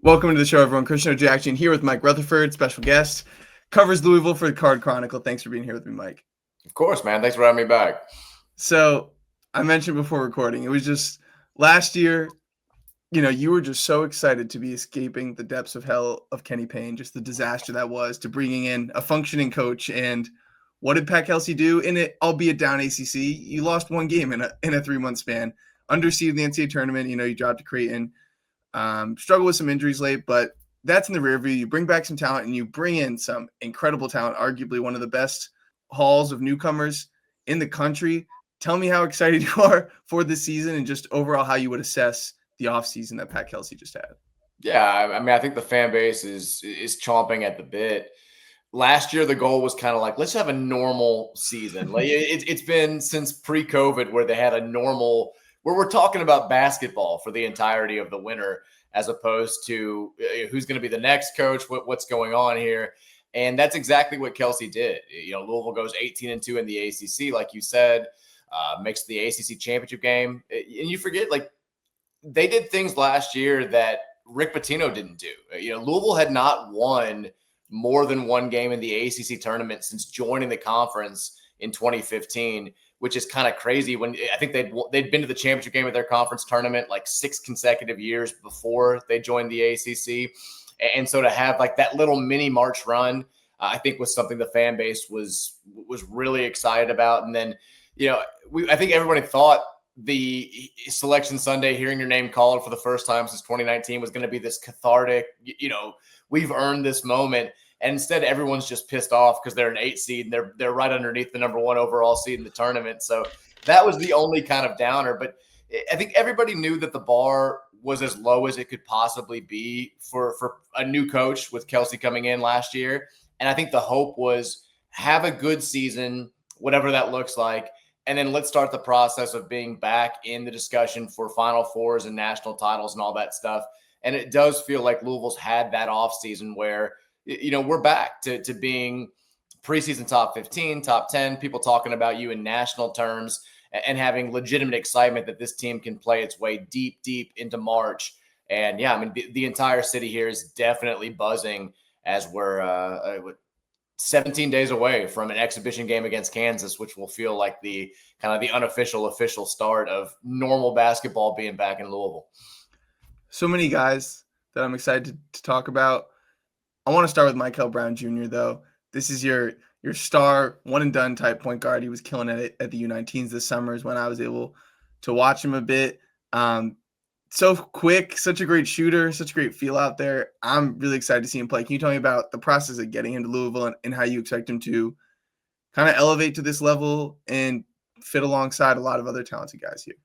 Welcome to the show, everyone. Christian Jackson here with Mike Rutherford, special guest, covers Louisville for the Card Chronicle. Thanks for being here with me, Mike. Of course, man. Thanks for having me back. So I mentioned before recording, it was just last year, you were just so excited to be escaping the depths of hell of Kenny Payne, just the disaster that was, to bringing in a functioning coach. And what did Pat Kelsey do in it, albeit down ACC? You lost one game in a 3-month span, underseeded the NCAA tournament. You dropped to Creighton. Struggle with some injuries late, but that's in the rear view. You bring back some talent and you bring in some incredible talent, arguably one of the best hauls of newcomers in the country. Tell me how excited you are for this season and just overall how you would assess the offseason that Pat Kelsey just had. Yeah, I mean, I think the fan base is chomping at the bit. Last year, the goal was kind of like, let's have a normal season. Like it's been since pre-COVID where they had a normal, where we're talking about basketball for the entirety of the winter, as opposed to who's going to be the next coach, what's going on here. And that's exactly what Kelsey did. Louisville goes 18-2 in the ACC, like you said, makes the ACC championship game. And you forget, like, they did things last year that Rick Pitino didn't do. Louisville had not won more than one game in the ACC tournament since joining the conference in 2015, which is kind of crazy. When I think they'd been to the championship game of their conference tournament like 6 consecutive years before they joined the ACC. And so to have like that little mini March run, I think was something the fan base was really excited about. And then, I think everybody thought the Selection Sunday, hearing your name called for the first time since 2019, was going to be this cathartic, we've earned this moment. And instead, everyone's just pissed off because they're an 8 seed and they're right underneath the number 1 overall seed in the tournament. So that was the only kind of downer. But I think everybody knew that the bar was as low as it could possibly be for a new coach with Kelsey coming in last year. And I think the hope was have a good season, whatever that looks like, and then let's start the process of being back in the discussion for Final Fours and national titles and all that stuff. And it does feel like Louisville's had that offseason where, we're back to being preseason top 15, top 10, people talking about you in national terms and having legitimate excitement that this team can play its way deep, deep into March. And yeah, I mean, the entire city here is definitely buzzing as we're 17 days away from an exhibition game against Kansas, which will feel like the kind of the unofficial official start of normal basketball being back in Louisville. So many guys that I'm excited to talk about. I want to start with Michael Brown Jr., though. This is your star one-and-done type point guard. He was killing it at the U19s this summer is when I was able to watch him a bit. So quick, such a great shooter, such a great feel out there. I'm really excited to see him play. Can you tell me about the process of getting into Louisville and how you expect him to kind of elevate to this level and fit alongside a lot of other talented guys here?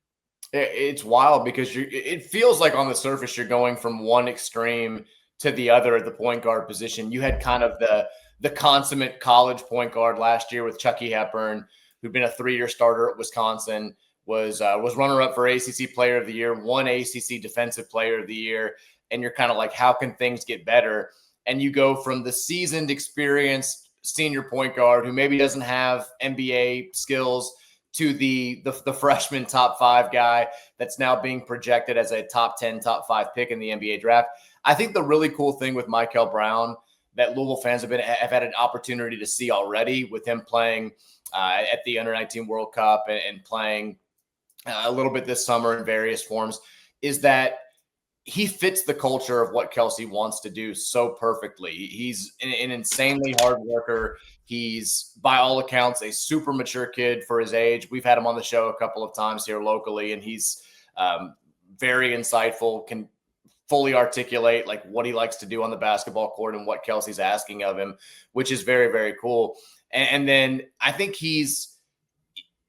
It's wild because it feels like on the surface you're going from one extreme to the other at the point guard position. You had kind of the consummate college point guard last year with Chucky Hepburn, who'd been a 3-year starter at Wisconsin, was runner-up for ACC Player of the Year, won ACC Defensive Player of the Year, and you're kind of like, how can things get better? And you go from the seasoned, experienced senior point guard who maybe doesn't have NBA skills to the freshman top 5 guy that's now being projected as a top 10, top 5 pick in the NBA draft. I think the really cool thing with Michael Brown that Louisville fans have had an opportunity to see already with him playing at the Under-19 World Cup and playing a little bit this summer in various forms is that he fits the culture of what Kelsey wants to do so perfectly. He's an insanely hard worker. He's, by all accounts, a super mature kid for his age. We've had him on the show a couple of times here locally, and he's very insightful, can fully articulate like what he likes to do on the basketball court and what Kelsey's asking of him, which is very, very cool. And then I think he's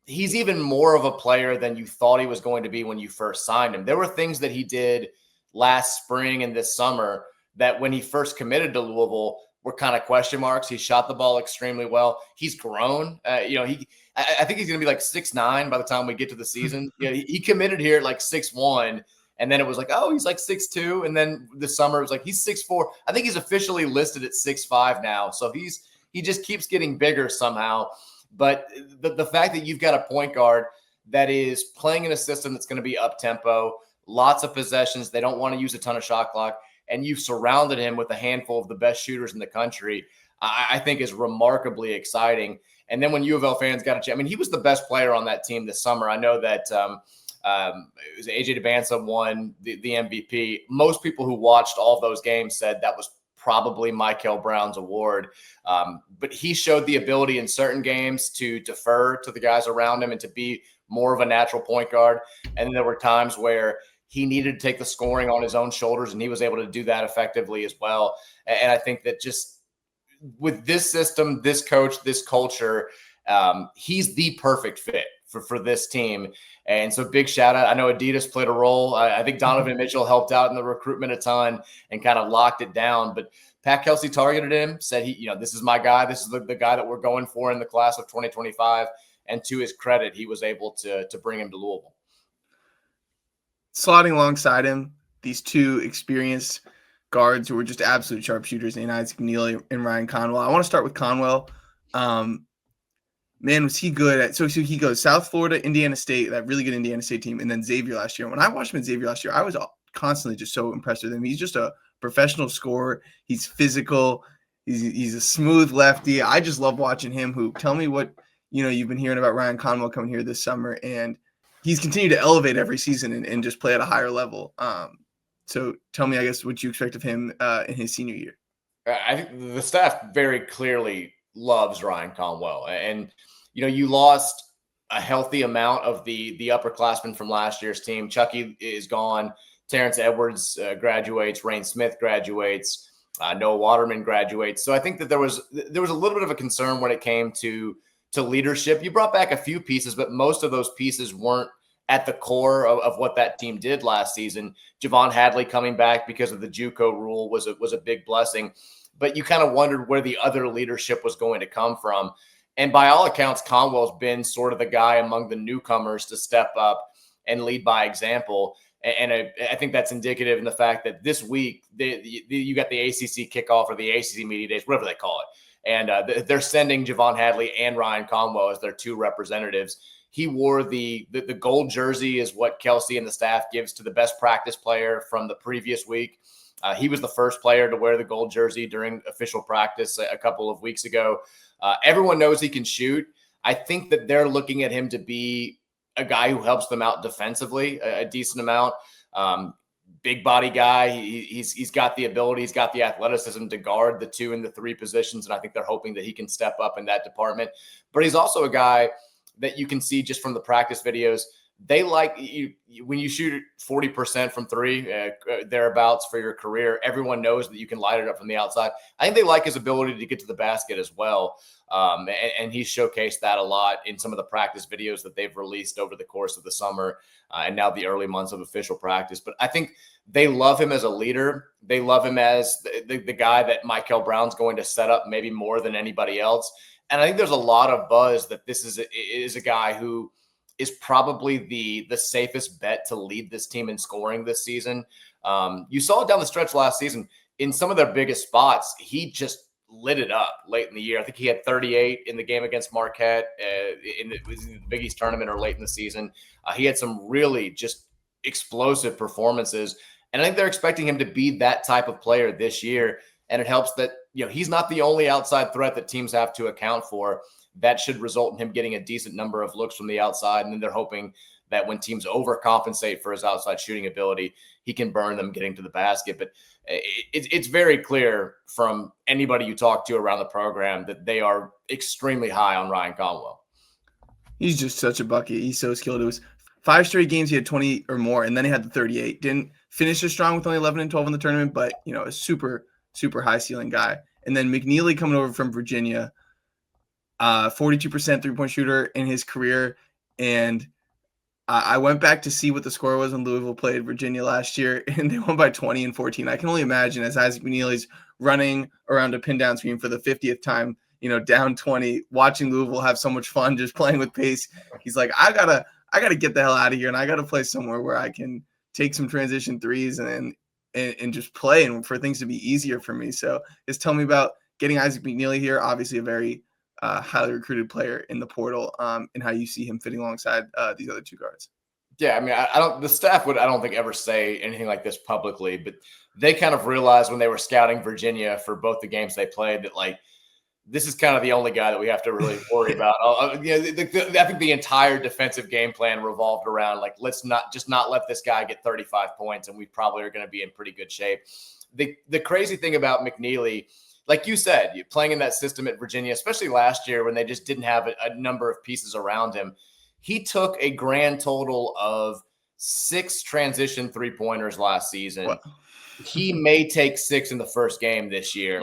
even more of a player than you thought he was going to be when you first signed him. There were things that he did last spring and this summer that when he first committed to Louisville were kind of question marks. He shot the ball extremely well. He's grown. I think he's going to be like 6'9" by the time we get to the season. He committed here at like 6'1", and then it was like, oh, he's like 6'2", and then this summer it was like he's 6'4". I think he's officially listed at 6'5" now. So he just keeps getting bigger somehow. But the fact that you've got a point guard that is playing in a system that's going to be up-tempo, lots of possessions, they don't want to use a ton of shot clock, and you've surrounded him with a handful of the best shooters in the country, I think is remarkably exciting. And then when U of L fans got a chance, I mean, he was the best player on that team this summer. I know that it was AJ DeBanza won the MVP. Most people who watched all those games said that was probably Michael Brown's award. But he showed the ability in certain games to defer to the guys around him and to be more of a natural point guard. And then there were times where he needed to take the scoring on his own shoulders, and he was able to do that effectively as well. And I think that just with this system, this coach, this culture, he's the perfect fit for this team. And so big shout out. I know Adidas played a role. I think Donovan Mitchell helped out in the recruitment a ton and kind of locked it down. But Pat Kelsey targeted him, said, this is my guy. This is the guy that we're going for in the class of 2025. And to his credit, he was able to bring him to Louisville. Slotting alongside him, these two experienced guards who were just absolute sharpshooters in Isaac McNeely and Ryan Conwell. I want to start with Conwell. Man, was he good so he goes South Florida, Indiana State, that really good Indiana State team, and then Xavier last year. When I watched him at Xavier last year, I was constantly just so impressed with him. He's just a professional scorer. He's physical. He's a smooth lefty. I just love watching him hoop. Tell me what, you've been hearing about Ryan Conwell coming here this summer, and he's continued to elevate every season and just play at a higher level. So tell me, I guess, what you expect of him in his senior year. I think the staff very clearly loves Ryan Conwell. And, you lost a healthy amount of the upperclassmen from last year's team. Chucky is gone. Terrence Edwards graduates. Rain Smith graduates. Noah Waterman graduates. So I think that there was a little bit of a concern when it came to leadership. You brought back a few pieces, but most of those pieces weren't at the core of what that team did last season. Javon Hadley coming back because of the JUCO rule was a big blessing. But you kind of wondered where the other leadership was going to come from. And by all accounts, Conwell's been sort of the guy among the newcomers to step up and lead by example. And I think that's indicative in the fact that this week you got the ACC kickoff or the ACC media days, whatever they call it. And they're sending Javon Hadley and Ryan Conwell as their two representatives. He wore the gold jersey is what Kelsey and the staff gives to the best practice player from the previous week. He was the first player to wear the gold jersey during official practice a couple of weeks ago. Everyone knows he can shoot. I think that they're looking at him to be a guy who helps them out defensively a decent amount. Big body guy. He's got the ability. He's got the athleticism to guard the 2 and the 3 positions. And I think they're hoping that he can step up in that department. But he's also a guy that you can see just from the practice videos. They like you when you shoot 40% from 3, thereabouts for your career. Everyone knows that you can light it up from the outside. I think they like his ability to get to the basket as well. And he's showcased that a lot in some of the practice videos that they've released over the course of the summer and now the early months of official practice. But I think they love him as a leader. They love him as the guy that Michael Brown's going to set up maybe more than anybody else. And I think there's a lot of buzz that this is a guy who is probably the safest bet to lead this team in scoring this season. You saw it down the stretch last season. In some of their biggest spots, he just lit it up late in the year. I think he had 38 in the game against Marquette in the Big East tournament or late in the season. He had some really just explosive performances. And I think they're expecting him to be that type of player this year. And it helps that, he's not the only outside threat that teams have to account for. That should result in him getting a decent number of looks from the outside. And then they're hoping that when teams overcompensate for his outside shooting ability, he can burn them getting to the basket. But it's very clear from anybody you talk to around the program that they are extremely high on Ryan Conwell. He's just such a bucket. He's so skilled. It was 5 straight games he had 20 or more, and then he had the 38. Didn't finish as strong with only 11 and 12 in the tournament, but, a super, super high ceiling guy. And then McNeely coming over from Virginia, 42% three-point shooter in his career. And I went back to see what the score was when Louisville played Virginia last year, and they won by 20 and 14. I can only imagine as Isaac McNeely's running around a pin down screen for the 50th time, down 20, watching Louisville have so much fun just playing with pace. He's like, I gotta get the hell out of here, and I gotta play somewhere where I can take some transition threes and just play and for things to be easier for me. So just tell me about getting Isaac McNeely here. Obviously a very highly recruited player in the portal, and how you see him fitting alongside these other two guards. Yeah, I mean, I don't. The staff would, I don't think, ever say anything like this publicly, but they kind of realized when they were scouting Virginia for both the games they played that like this is kind of the only guy that we have to really worry about. I think the entire defensive game plan revolved around like let's not let this guy get 35 points, and we probably are going to be in pretty good shape. The crazy thing about McNeely, like you said, playing in that system at Virginia, especially last year when they just didn't have a number of pieces around him. He took a grand total of 6 transition 3-pointers last season. Wow. He may take 6 in the first game this year.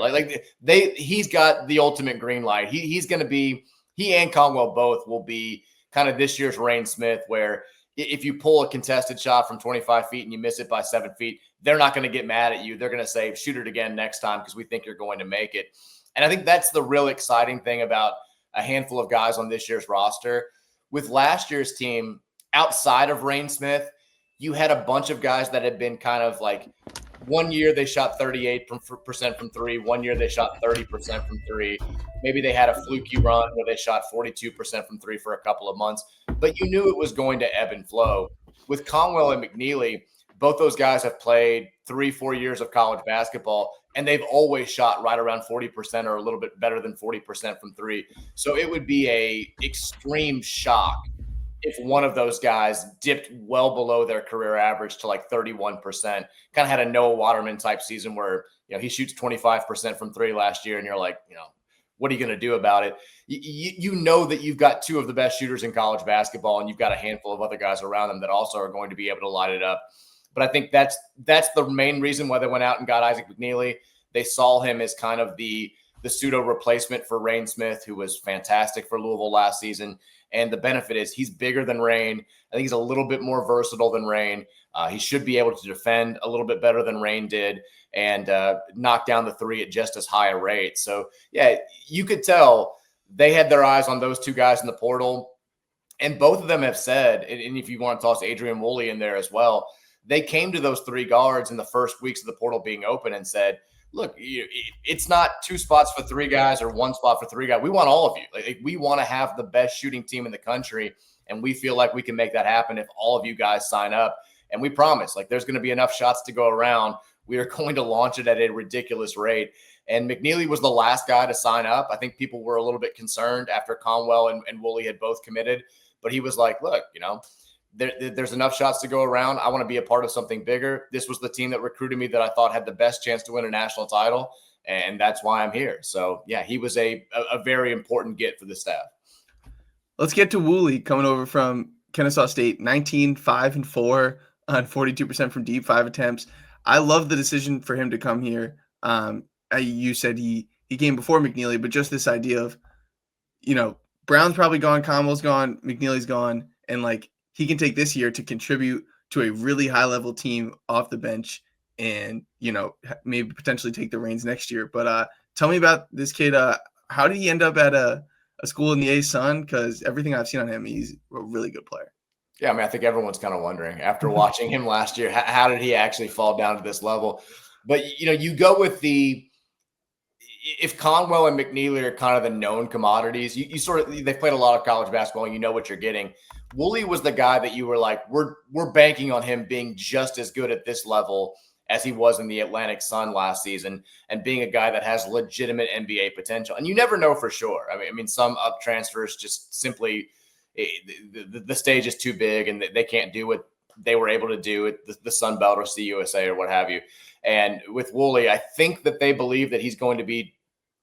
He's got the ultimate green light. He's going to be, he and Conwell both will be kind of this year's Rain Smith, where if you pull a contested shot from 25 feet and you miss it by 7 feet, they're not going to get mad at you. They're going to say, shoot it again next time because we think you're going to make it. And I think that's the real exciting thing about a handful of guys on this year's roster. With last year's team, outside of Rain Smith, you had a bunch of guys that had been kind of like, one year they shot 38% from 3. One year they shot 30% from 3. Maybe they had a fluky run where they shot 42% from 3 for a couple of months, but you knew it was going to ebb and flow. With Conwell and McNeely, both those guys have played 3-4 years of college basketball, and they've always shot right around 40% or a little bit better than 40% from 3. So it would be a extreme shock if one of those guys dipped well below their career average to like 31%, kind of had a Noah Waterman type season where, he shoots 25% from 3 last year. And you're like, what are you going to do about it? You know that you've got 2 of the best shooters in college basketball, and you've got a handful of other guys around them that also are going to be able to light it up. But I think that's the main reason why they went out and got Isaac McNeely. They saw him as kind of the pseudo replacement for Rain Smith, who was fantastic for Louisville last season. And the benefit is he's bigger than Rain. I think he's a little bit more versatile than Rain. He should be able to defend a little bit better than Rain did and knock down the 3 at just as high a rate. So, yeah, you could tell they had their eyes on those 2 guys in the portal. And both of them have said, and if you want to toss Adrien Woolly in there as well, they came to those 3 guards in the first weeks of the portal being open and said, look, it's not 2 spots for 3 guys or 1 spot for 3 guys. We want all of you. Like, we want to have the best shooting team in the country, and we feel like we can make that happen if all of you guys sign up. And we promise, there's going to be enough shots to go around. We are going to launch it at a ridiculous rate. And McNeely was the last guy to sign up. I think people were a little bit concerned after Conwell and Woolly had both committed. But he was like, look, there's enough shots to go around. I want to be a part of something bigger. This was the team that recruited me that I thought had the best chance to win a national title, and that's why I'm here. So, yeah, he was a very important get for the staff. Let's get to Woolly coming over from Kennesaw State, 19, 5 and 4 on 42% from deep, 5 attempts. I love the decision for him to come here. You said he came before McNeely, but just this idea of, Brown's probably gone, Conwell's gone, McNeely's gone, and he can take this year to contribute to a really high-level team off the bench and, maybe potentially take the reins next year. But tell me about this kid. How did he end up at a school in the A-Sun? Because everything I've seen on him, he's a really good player. Yeah, I mean, I think everyone's kind of wondering after watching him last year, how did he actually fall down to this level? But, you go with if Conwell and McNeely are kind of the known commodities, they've played a lot of college basketball and you know what you're getting. Woolly was the guy that you were like, we're banking on him being just as good at this level as he was in the Atlantic Sun last season and being a guy that has legitimate NBA potential. And you never know for sure. I mean, some up transfers just simply the stage is too big and they can't do what they were able to do at the Sun Belt or CUSA or what have you. And with Woolly, I think that they believe that he's going to be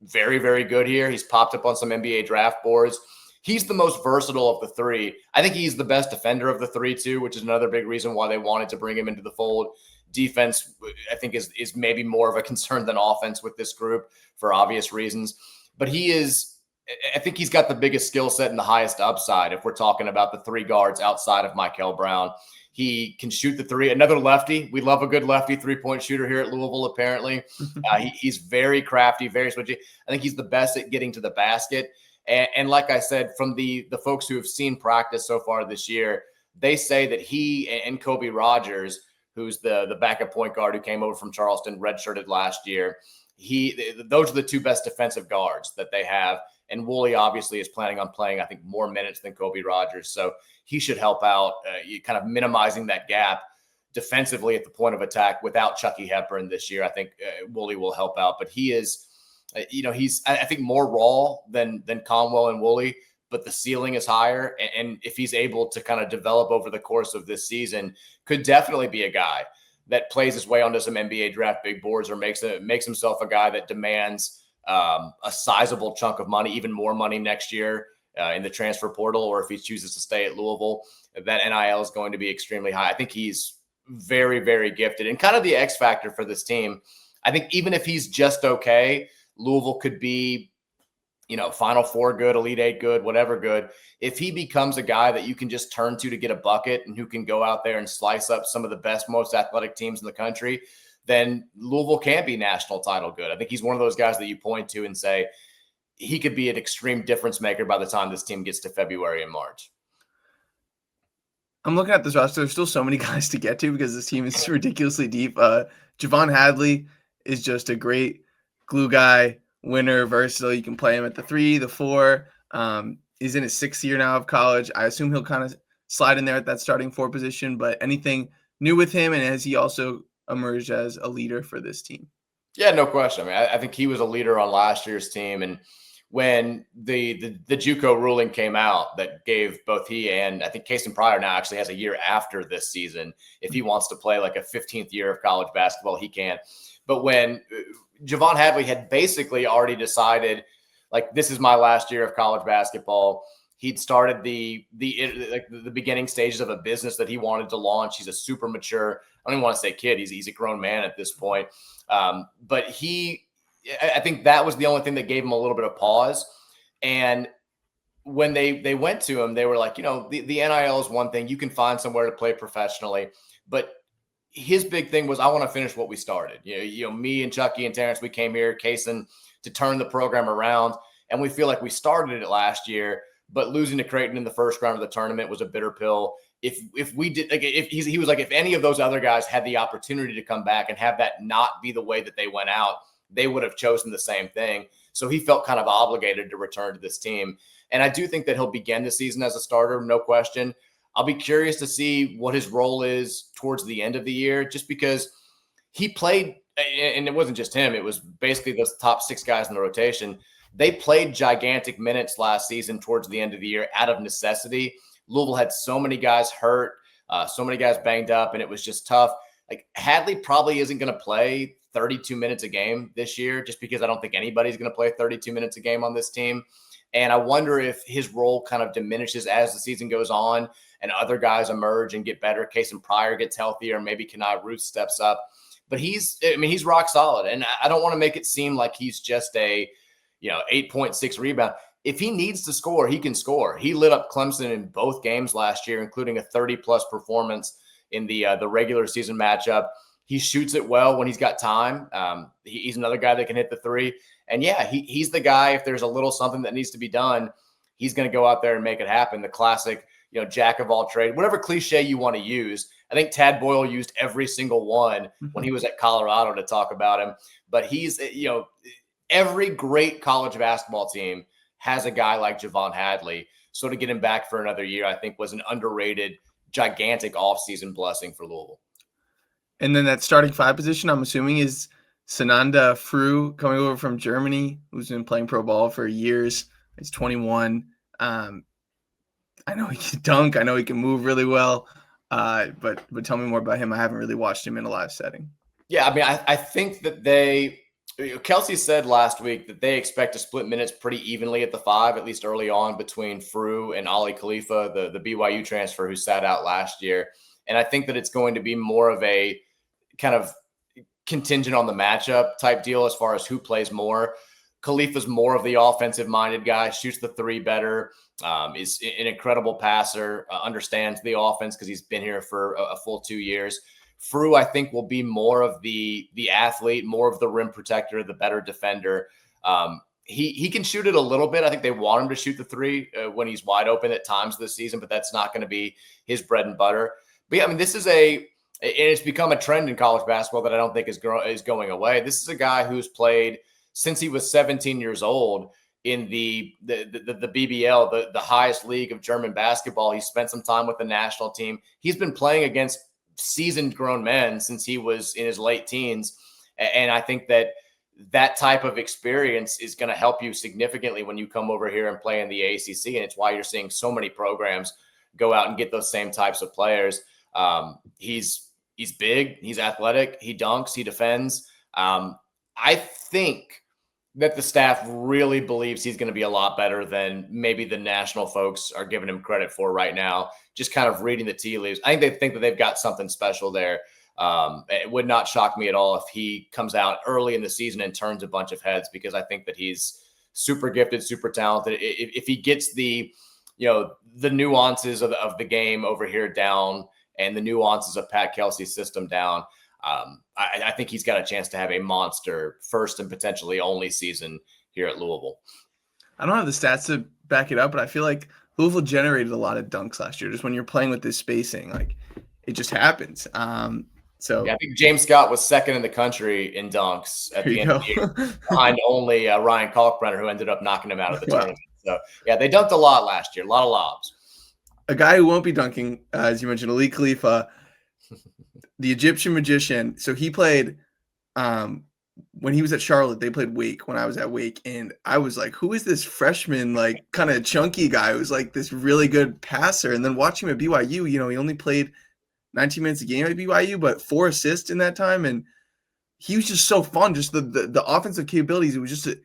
very, very good here. He's popped up on some NBA draft boards. He's the most versatile of the 3. I think he's the best defender of the 3 too, which is another big reason why they wanted to bring him into the fold. Defense, I think, is maybe more of a concern than offense with this group for obvious reasons. But I think he's got the biggest skill set and the highest upside if we're talking about the 3 guards outside of Michael Brown. He can shoot the 3. Another lefty. We love a good lefty 3-point shooter here at Louisville, apparently. He's very crafty, very switchy. I think he's the best at getting to the basket. And like I said, from the folks who have seen practice so far this year, they say that he and Kobe Rogers, who's the backup point guard who came over from Charleston, redshirted last year, those are the 2 best defensive guards that they have. And Woolly obviously is planning on playing, I think, more minutes than Kobe Rogers. So he should help out kind of minimizing that gap defensively at the point of attack without Chucky Hepburn this year. I think Woolly will help out, but he is, he's, I think, more raw than Conwell and Woolly, but the ceiling is higher. And if he's able to kind of develop over the course of this season, could definitely be a guy that plays his way onto some NBA draft big boards or makes himself a guy that demands a sizable chunk of money, even more money next year in the transfer portal, or if he chooses to stay at Louisville, that NIL is going to be extremely high. I think he's very, very gifted and kind of the X factor for this team. I think even if he's just okay, Louisville could be, Final Four good, Elite Eight good, whatever good. If he becomes a guy that you can just turn to get a bucket and who can go out there and slice up some of the best, most athletic teams in the country, then Louisville can be national title good. I think he's one of those guys that you point to and say he could be an extreme difference maker by the time this team gets to February and March. I'm looking at this roster. There's still so many guys to get to because this team is ridiculously deep. Javon Hadley is just a great glue guy, winner, versatile. You can play him at the 3, the 4. He's in his 6th year now of college. I assume he'll kind of slide in there at that starting 4 position, but anything new with him, and has he also emerged as a leader for this team? Yeah, no question. I mean, I think he was a leader on last year's team, and when the JUCO ruling came out that gave both he and I think Kason Pryor now actually has a year after this season. If he wants to play like a 15th year of college basketball, he can. But when Javon Hadley had basically already decided, like, this is my last year of college basketball, he'd started the beginning stages of a business that he wanted to launch. He's a super mature, I don't even want to say kid. He's a grown man at this point. But I think that was the only thing that gave him a little bit of pause. And when they went to him, they were like, the NIL is one thing. You can find somewhere to play professionally. But his big thing was, I want to finish what we started. Me and Chucky and Terrence, we came here, Kason, to turn the program around. And we feel like we started it last year, but losing to Creighton in the first round of the tournament was a bitter pill. If we did, like, he was like, if any of those other guys had the opportunity to come back and have that not be the way that they went out, they would have chosen the same thing. So he felt kind of obligated to return to this team. And I do think that he'll begin the season as a starter, no question. I'll be curious to see what his role is towards the end of the year, just because he played, and it wasn't just him, it was basically the top 6 guys in the rotation. They played gigantic minutes last season towards the end of the year out of necessity. Louisville had so many guys hurt, so many guys banged up, and it was just tough. Like, Hadley probably isn't going to play 32 minutes a game this year, just because I don't think anybody's going to play 32 minutes a game on this team. And I wonder if his role kind of diminishes as the season goes on and other guys emerge and get better. Kason Pryor gets healthier, maybe Kenai Ruth steps up. But he's rock solid. And I don't want to make it seem like he's just a 8.6 rebound. If he needs to score, he can score. He lit up Clemson in both games last year, including a 30-plus performance in the regular season matchup. He shoots it well when he's got time. He's another guy that can hit the 3. And yeah, he's the guy, if there's a little something that needs to be done, he's going to go out there and make it happen. The classic, jack of all trades, whatever cliche you want to use. I think Tad Boyle used every single one when he was at Colorado to talk about him. But he's, every great college basketball team has a guy like Javon Hadley. So to get him back for another year, I think was an underrated, gigantic offseason blessing for Louisville. And then that starting 5 position, I'm assuming, is Sananda Fru, coming over from Germany, who's been playing pro ball for years. He's 21. I know he can dunk. I know he can move really well. But tell me more about him. I haven't really watched him in a live setting. Yeah, I mean, I think that Kelsey said last week that they expect to split minutes pretty evenly at the 5, at least early on, between Fru and Ali Khalifa, the BYU transfer who sat out last year. And I think that it's going to be more of a kind of contingent on the matchup type deal as far as who plays more. Khalifa's more of the offensive-minded guy, shoots the 3 better, is an incredible passer, understands the offense because he's been here for a full 2 years. Fru, I think, will be more of the athlete, more of the rim protector, the better defender. He can shoot it a little bit. I think they want him to shoot the 3 when he's wide open at times this season, but that's not going to be his bread and butter. But yeah, I mean, it's become a trend in college basketball that I don't think is going away. This is a guy who's played since he was 17 years old in the BBL, the highest league of German basketball. He spent some time with the national team. He's been playing against seasoned grown men since he was in his late teens. And I think that type of experience is going to help you significantly when you come over here and play in the ACC. And it's why you're seeing so many programs go out and get those same types of players. He's big, he's athletic, he dunks, he defends. I think that the staff really believes he's going to be a lot better than maybe the national folks are giving him credit for right now. Just kind of reading the tea leaves. I think that they've got something special there. It would not shock me at all if he comes out early in the season and turns a bunch of heads, because I think that he's super gifted, super talented. If he gets the nuances of the game over here down and the nuances of Pat Kelsey's system down, I think he's got a chance to have a monster first and potentially only season here at Louisville. I don't have the stats to back it up, but I feel like Louisville generated a lot of dunks last year. Just when you're playing with this spacing, like it just happens. So yeah, I think James Scott was second in the country in dunks at the end of the year, behind only Ryan Kalkbrenner, who ended up knocking him out of the tournament. So yeah, they dunked a lot last year, a lot of lobs. A guy who won't be dunking, as you mentioned, Ali Khalifa, the Egyptian magician. So he played when he was at Charlotte. They played Wake when I was at Wake, and I was like, "Who is this freshman, like kind of chunky guy who's like this really good passer?" And then watching him at BYU, he only played 19 minutes a game at BYU, but 4 assists in that time, and he was just so fun. Just the offensive capabilities. It was just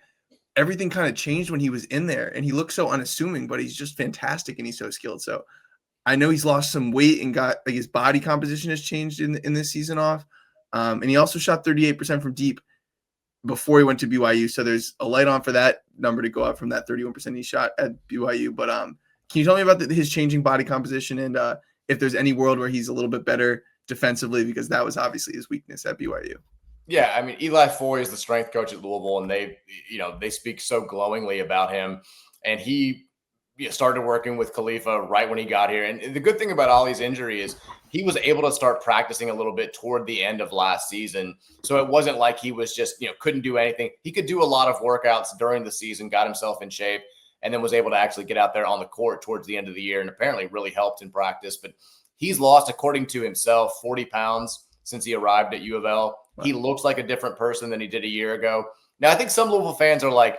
everything kind of changed when he was in there, and he looked so unassuming, but he's just fantastic and he's so skilled. So I know he's lost some weight and got like his body composition has changed in this season off. And he also shot 38% from deep before he went to BYU. So there's a light on for that number to go up from that 31% he shot at BYU. But can you tell me about his changing body composition and if there's any world where he's a little bit better defensively, because that was obviously his weakness at BYU? Yeah, I mean, Eli Foy is the strength coach at Louisville, and they speak so glowingly about him. And he started working with Khalifa right when he got here. And the good thing about Ollie's injury is he was able to start practicing a little bit toward the end of last season. So it wasn't like he was just, couldn't do anything. He could do a lot of workouts during the season, got himself in shape, and then was able to actually get out there on the court towards the end of the year, and apparently really helped in practice. But he's lost, according to himself, 40 pounds since he arrived at U of L. Wow. He looks like a different person than he did a year ago. Now, I think some Louisville fans are like,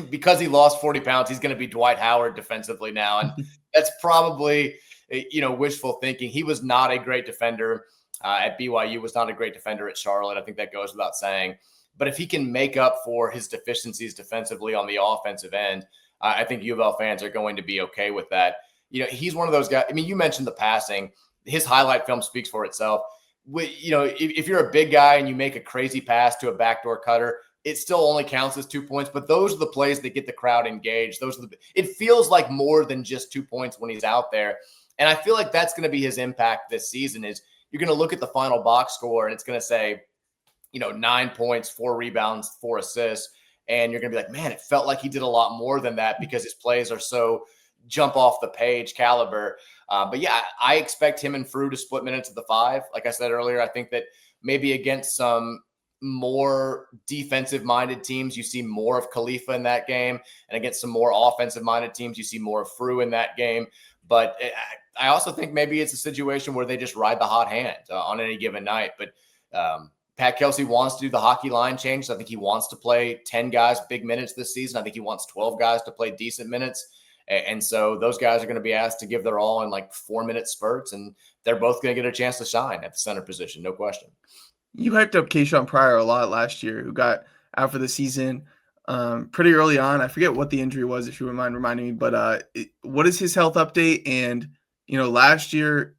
because he lost 40 pounds, he's going to be Dwight Howard defensively now. And that's probably, wishful thinking. He was not a great defender at BYU, was not a great defender at Charlotte. I think that goes without saying. But if he can make up for his deficiencies defensively on the offensive end, I think U of L fans are going to be okay with that. He's one of those guys. I mean, you mentioned the passing. His highlight film speaks for itself. If you're a big guy and you make a crazy pass to a backdoor cutter, it still only counts as 2 points, but those are the plays that get the crowd engaged. It feels like more than just 2 points when he's out there. And I feel like that's going to be his impact this season. Is you're going to look at the final box score and it's going to say, 9 points, 4 rebounds, 4 assists. And you're going to be like, man, it felt like he did a lot more than that because his plays are so jump off the page caliber. But yeah, I expect him and Frew to split minutes at the 5. Like I said earlier, I think that maybe against some more defensive-minded teams, you see more of Khalifa in that game. And against some more offensive-minded teams, you see more of Frew in that game. But I also think maybe it's a situation where they just ride the hot hand on any given night. But Pat Kelsey wants to do the hockey line change. So I think he wants to play 10 guys big minutes this season. I think he wants 12 guys to play decent minutes. And so those guys are going to be asked to give their all in like 4-minute spurts, and they're both going to get a chance to shine at the center position. No question. You hyped up Keyshawn Pryor a lot last year, who got out for the season pretty early on. I forget what the injury was, if you wouldn't mind reminding me, but what is his health update? And, last year,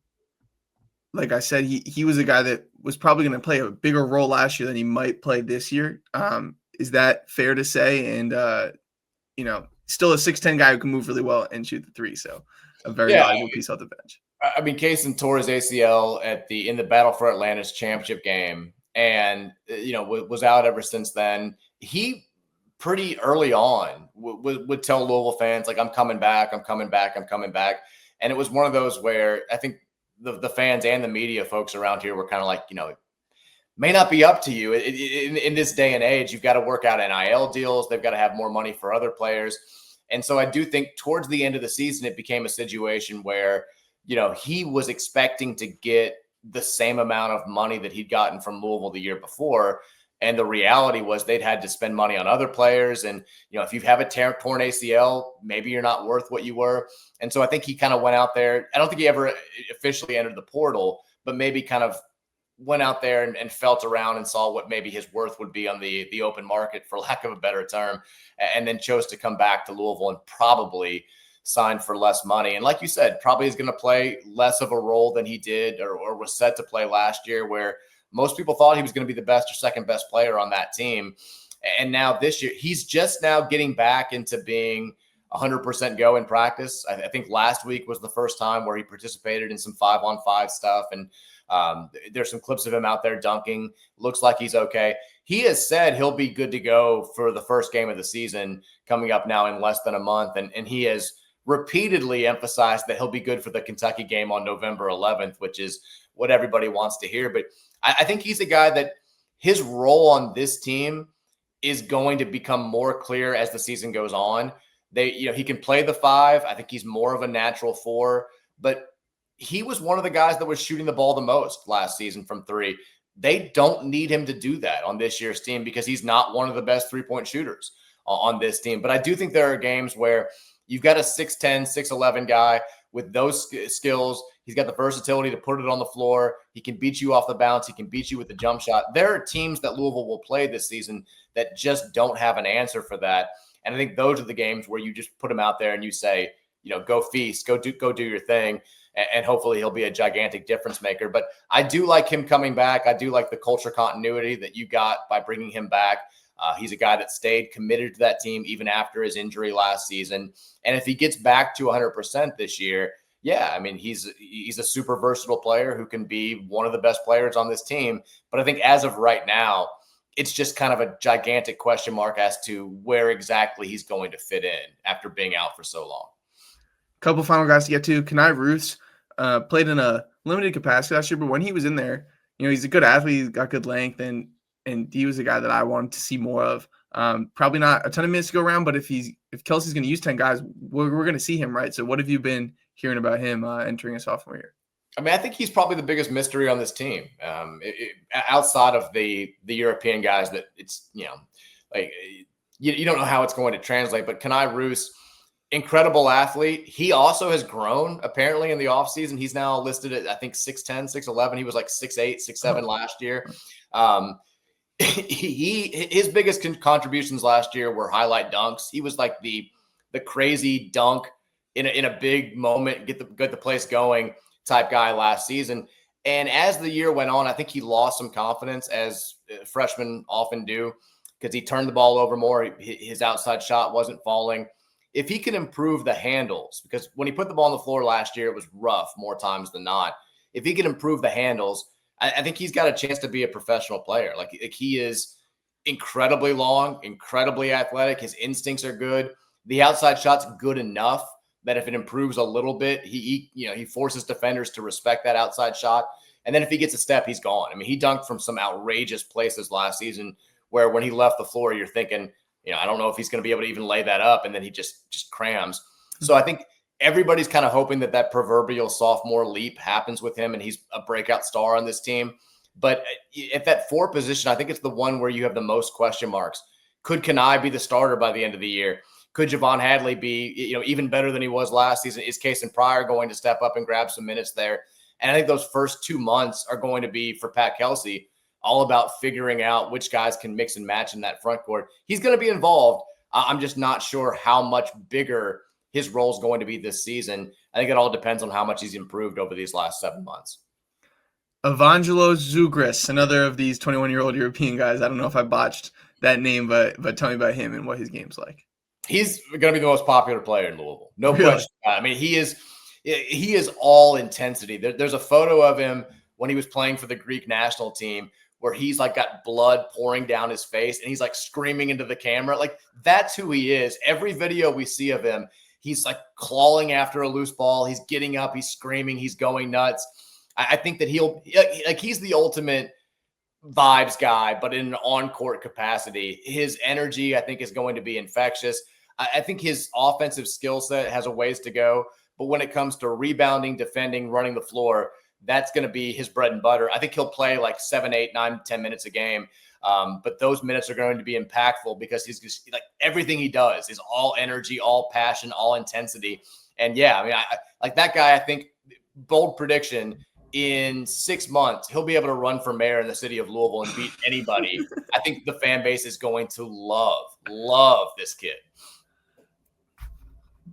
like I said, he was a guy that was probably going to play a bigger role last year than he might play this year. Is that fair to say? And, still a 6'10" guy who can move really well and shoot the 3. So a very valuable piece off the bench. I mean, Kaysen tore his ACL in the Battle for Atlantis championship game, and was out ever since then. He pretty early on would tell Louisville fans, like, I'm coming back, I'm coming back, I'm coming back. And it was one of those where I think the fans and the media folks around here were kind of like, may not be up to you. In this day and age, you've got to work out NIL deals. They've got to have more money for other players. And so I do think towards the end of the season, it became a situation where, he was expecting to get the same amount of money that he'd gotten from Louisville the year before. And the reality was they'd had to spend money on other players. And, if you have a torn ACL, maybe you're not worth what you were. And so I think he kind of went out there. I don't think he ever officially entered the portal, but maybe kind of went out there and felt around and saw what maybe his worth would be on the open market, for lack of a better term, and then chose to come back to Louisville and probably signed for less money. And like you said, probably is going to play less of a role than he did or was set to play last year, where most people thought he was going to be the best or second best player on that team. And now this year, he's just now getting back into being 100% go in practice. I think last week was the first time where he participated in some 5-on-5 stuff. And there's some clips of him out there dunking. Looks like he's okay. He has said he'll be good to go for the first game of the season coming up now in less than a month. And he has repeatedly emphasized that he'll be good for the Kentucky game on November 11th, which is what everybody wants to hear. But I think he's a guy that his role on this team is going to become more clear as the season goes on. He can play the 5. I think he's more of a natural 4, but he was one of the guys that was shooting the ball the most last season from 3. They don't need him to do that on this year's team because he's not one of the best 3-point shooters on this team. But I do think there are games where you've got a 6'10", 6'11" guy with those skills. He's got the versatility to put it on the floor. He can beat you off the bounce. He can beat you with the jump shot. There are teams that Louisville will play this season that just don't have an answer for that. And I think those are the games where you just put him out there and you say, go feast, go do your thing. And hopefully he'll be a gigantic difference maker. But I do like him coming back. I do like the culture continuity that you got by bringing him back. He's a guy that stayed committed to that team even after his injury last season. And if he gets back to 100% this year, yeah, I mean, he's a super versatile player who can be one of the best players on this team. But I think as of right now, it's just kind of a gigantic question mark as to where exactly he's going to fit in after being out for so long. Couple final guys to get to. Kenai Ruths played in a limited capacity last year, but when he was in there, he's a good athlete. He's got good length, and he was a guy that I wanted to see more of. Probably not a ton of minutes to go around, but if Kelsey's going to use 10 guys, we're going to see him, right? So what have you been hearing about him entering a sophomore year? I mean, I think he's probably the biggest mystery on this team. Outside of the European guys that it's, you don't know how it's going to translate, but Kenai Ruths, incredible athlete. He also has grown apparently in the offseason. He's now listed at, I think, 6'10", 6'11". He was like 6'8", 6'7" last year. His biggest contributions last year were highlight dunks. He was like the crazy dunk in a big moment, get the place going type guy last season. And as the year went on, I think he lost some confidence, as freshmen often do, because he turned the ball over more. His outside shot wasn't falling. If he can improve the handles, because when he put the ball on the floor last year, it was rough more times than not. If he can improve the handles, I think he's got a chance to be a professional player. Like he is incredibly long, incredibly athletic. His instincts are good. The outside shot's good enough that if it improves a little bit, he forces defenders to respect that outside shot. And then if he gets a step, he's gone. I mean, he dunked from some outrageous places last season where when he left the floor, you're thinking, I don't know if he's going to be able to even lay that up. And then he just crams. So I think everybody's kind of hoping that proverbial sophomore leap happens with him and he's a breakout star on this team. But at that 4 position, I think it's the one where you have the most question marks. Could Kenai be the starter by the end of the year? Could Javon Hadley be, even better than he was last season? Is Kason Pryor going to step up and grab some minutes there? And I think those first 2 months are going to be, for Pat Kelsey, all about figuring out which guys can mix and match in that front court. He's going to be involved. I'm just not sure how much bigger his role is going to be this season. I think it all depends on how much he's improved over these last 7 months. Evangelos Zougris, another of these 21-year-old European guys. I don't know if I botched that name, but tell me about him and what his game's like. He's going to be the most popular player in Louisville. No question. I mean, he is all intensity. There's a photo of him when he was playing for the Greek national team where he's like got blood pouring down his face and he's like screaming into the camera. Like, that's who he is. Every video we see of him, he's like clawing after a loose ball. He's getting up. He's screaming. He's going nuts. I think that he's the ultimate vibes guy, but in an on-court capacity. His energy, I think, is going to be infectious. I think his offensive skill set has a ways to go, but when it comes to rebounding, defending, running the floor, that's going to be his bread and butter. I think he'll play like 7, 8, 9, 10 minutes a game. But those minutes are going to be impactful because he's just like everything he does is all energy, all passion, all intensity. And yeah, I mean, I like that guy. I think bold prediction, in 6 months, he'll be able to run for mayor in the city of Louisville and beat anybody. I think the fan base is going to love this kid.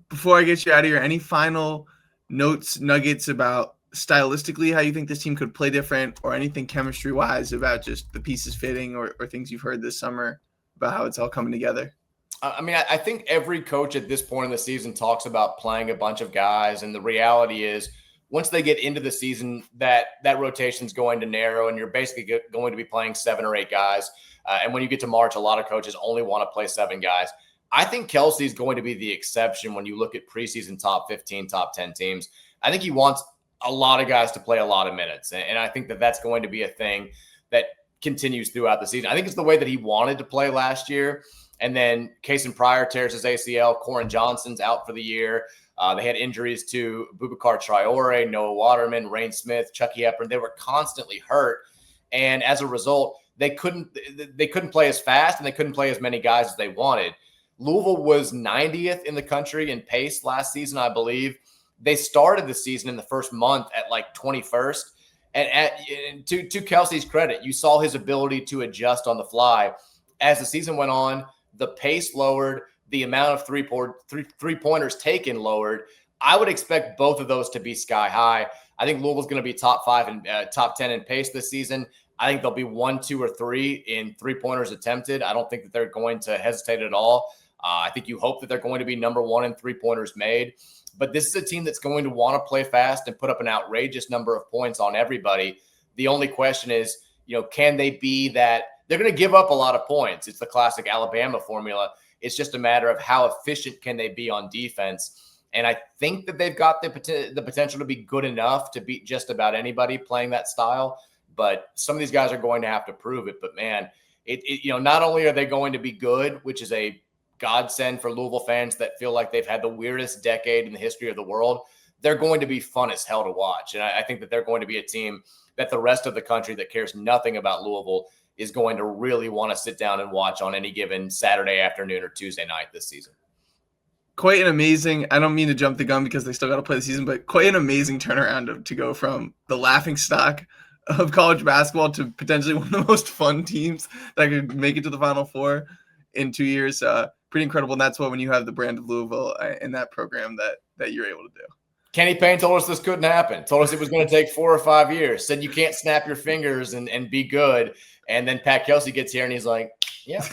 Before I get you out of here, any final notes, nuggets about stylistically how you think this team could play different, or anything chemistry wise about just the pieces fitting, or things you've heard this summer about how it's all coming together? I mean, I think every coach at this point in the season talks about playing a bunch of guys, and the reality is once they get into the season, that rotation is going to narrow, and you're basically going to be playing 7 or 8 guys. And when you get to March, a lot of coaches only want to play 7 guys. I think Kelsey is going to be the exception when you look at preseason top 15, top 10 teams. I think he wants a lot of guys to play a lot of minutes, and I think that that's going to be a thing that continues throughout the season. I think it's the way that he wanted to play last year, and then Kaysen Pryor tears his ACL. Corin Johnson's out for the year. They had injuries to Boubacar Traore, Noah Waterman, Rain Smith, Chucky Hepburn. They were constantly hurt, and as a result, they couldn't play as fast, and they couldn't play as many guys as they wanted. Louisville was 90th in the country in pace last season, I believe. They started the season in the first month at like 21st. And to Kelsey's credit, you saw his ability to adjust on the fly. As the season went on, the pace lowered, the amount of three-pointers taken lowered. I would expect both of those to be sky high. I think Louisville's going to be top 5 and top 10 in pace this season. I think they'll be 1, 2, or 3 in three-pointers attempted. I don't think that they're going to hesitate at all. I think you hope that they're going to be number 1 in three-pointers made. But this is a team that's going to want to play fast and put up an outrageous number of points on everybody. The only question is, can they be that? They're going to give up a lot of points. It's the classic Alabama formula. It's just a matter of how efficient can they be on defense. And I think that they've got the potential to be good enough to beat just about anybody playing that style. But some of these guys are going to have to prove it. But man, not only are they going to be good, which is a godsend for Louisville fans that feel like they've had the weirdest decade in the history of the world, they're going to be fun as hell to watch. And I think that they're going to be a team that the rest of the country that cares nothing about Louisville is going to really want to sit down and watch on any given Saturday afternoon or Tuesday night this season. Quite an amazing, I don't mean to jump the gun because they still got to play the season, but quite an amazing turnaround to go from the laughingstock of college basketball to potentially one of the most fun teams that could make it to the Final Four in 2 years. Pretty incredible. And that's what, when you have the brand of Louisville in that program, that you're able to do. Kenny Payne told us this couldn't happen. Told us it was going to take 4 or 5 years. Said you can't snap your fingers and be good. And then Pat Kelsey gets here and he's like, yeah,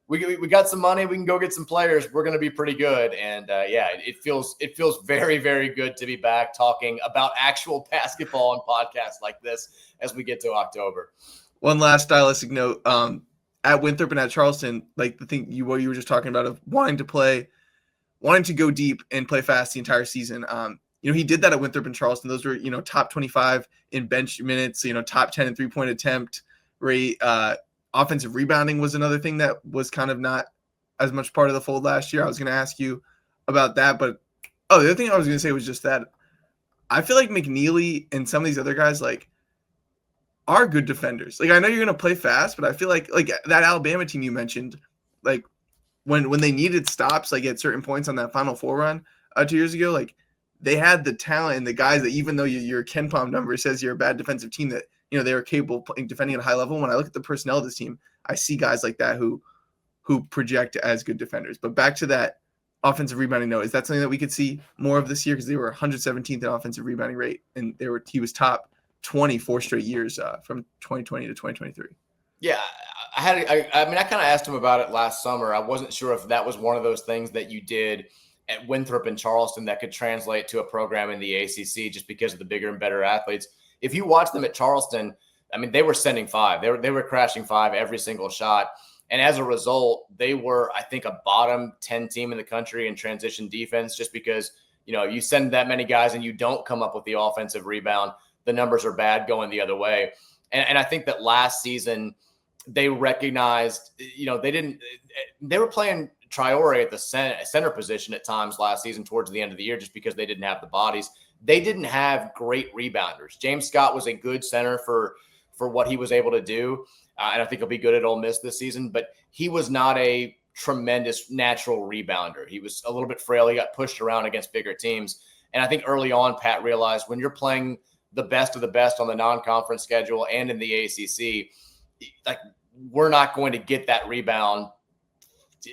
we got some money. We can go get some players. We're going to be pretty good. And it feels very, very good to be back talking about actual basketball on podcasts like this as we get to October. One last stylistic note. At Winthrop and at Charleston, like the thing what you were just talking about of wanting to go deep and play fast the entire season. He did that at Winthrop and Charleston. Those were, top 25 in bench minutes, top 10 in 3-point attempt rate. Offensive rebounding was another thing that was kind of not as much part of the fold last year. I was going to ask you about that, but the other thing I was going to say was just that I feel like McNeely and some of these other guys are good defenders. Like, I know you're going to play fast, but I feel like that Alabama team you mentioned, like when they needed stops, like at certain points on that Final Four run 2 years ago, like they had the talent and the guys that, even though your Ken Palm number says you're a bad defensive team, that, they are capable of defending at a high level. When I look at the personnel of this team, I see guys like that who project as good defenders. But back to that offensive rebounding note, is that something that we could see more of this year? Because they were 117th in offensive rebounding rate, and he was top 24 straight years from 2020 to 2023. Yeah, I kind of asked him about it last summer. I wasn't sure if that was one of those things that you did at Winthrop and Charleston that could translate to a program in the ACC just because of the bigger and better athletes. If you watch them at Charleston, I mean, they were sending 5. They were crashing 5 every single shot. And as a result, they were, I think, a bottom 10 team in the country in transition defense, just because, you send that many guys and you don't come up with the offensive rebound, the numbers are bad going the other way. And I think that last season they recognized, they were playing Traore at the center position at times last season towards the end of the year just because they didn't have the bodies. They didn't have great rebounders. James Scott was a good center for what he was able to do. And I think he'll be good at Ole Miss this season, but he was not a tremendous natural rebounder. He was a little bit frail. He got pushed around against bigger teams. And I think early on, Pat realized when you're playing the best of the best on the non-conference schedule and in the ACC, like, we're not going to get that rebound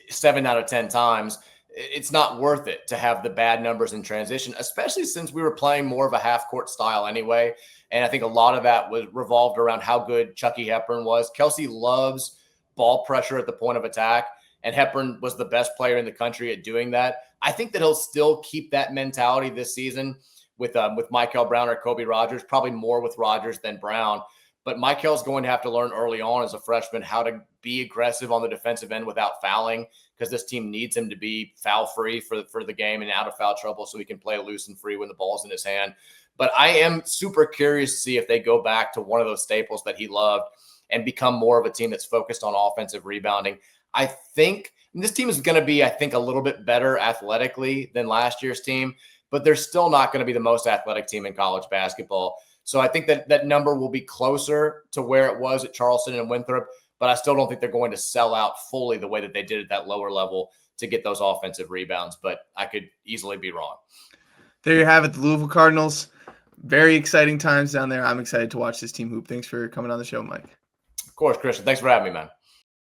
7 out of 10 times. It's not worth it to have the bad numbers in transition, especially since we were playing more of a half-court style anyway. And I think a lot of that was revolved around how good Chucky Hepburn was. Kelsey loves ball pressure at the point of attack, and Hepburn was the best player in the country at doing that. I think that he'll still keep that mentality this season with Michael Brown or Kobe Rogers, probably more with Rogers than Brown. But Michael's going to have to learn early on as a freshman how to be aggressive on the defensive end without fouling, because this team needs him to be foul-free for the game and out of foul trouble so he can play loose and free when the ball's in his hand. But I am super curious to see if they go back to one of those staples that he loved and become more of a team that's focused on offensive rebounding. I think this team is going to be, a little bit better athletically than last year's team, but they're still not going to be the most athletic team in college basketball. So I think that number will be closer to where it was at Charleston and Winthrop, but I still don't think they're going to sell out fully the way that they did at that lower level to get those offensive rebounds, but I could easily be wrong. There you have it, the Louisville Cardinals. Very exciting times down there. I'm excited to watch this team hoop. Thanks for coming on the show, Mike. Of course, Christian. Thanks for having me, man.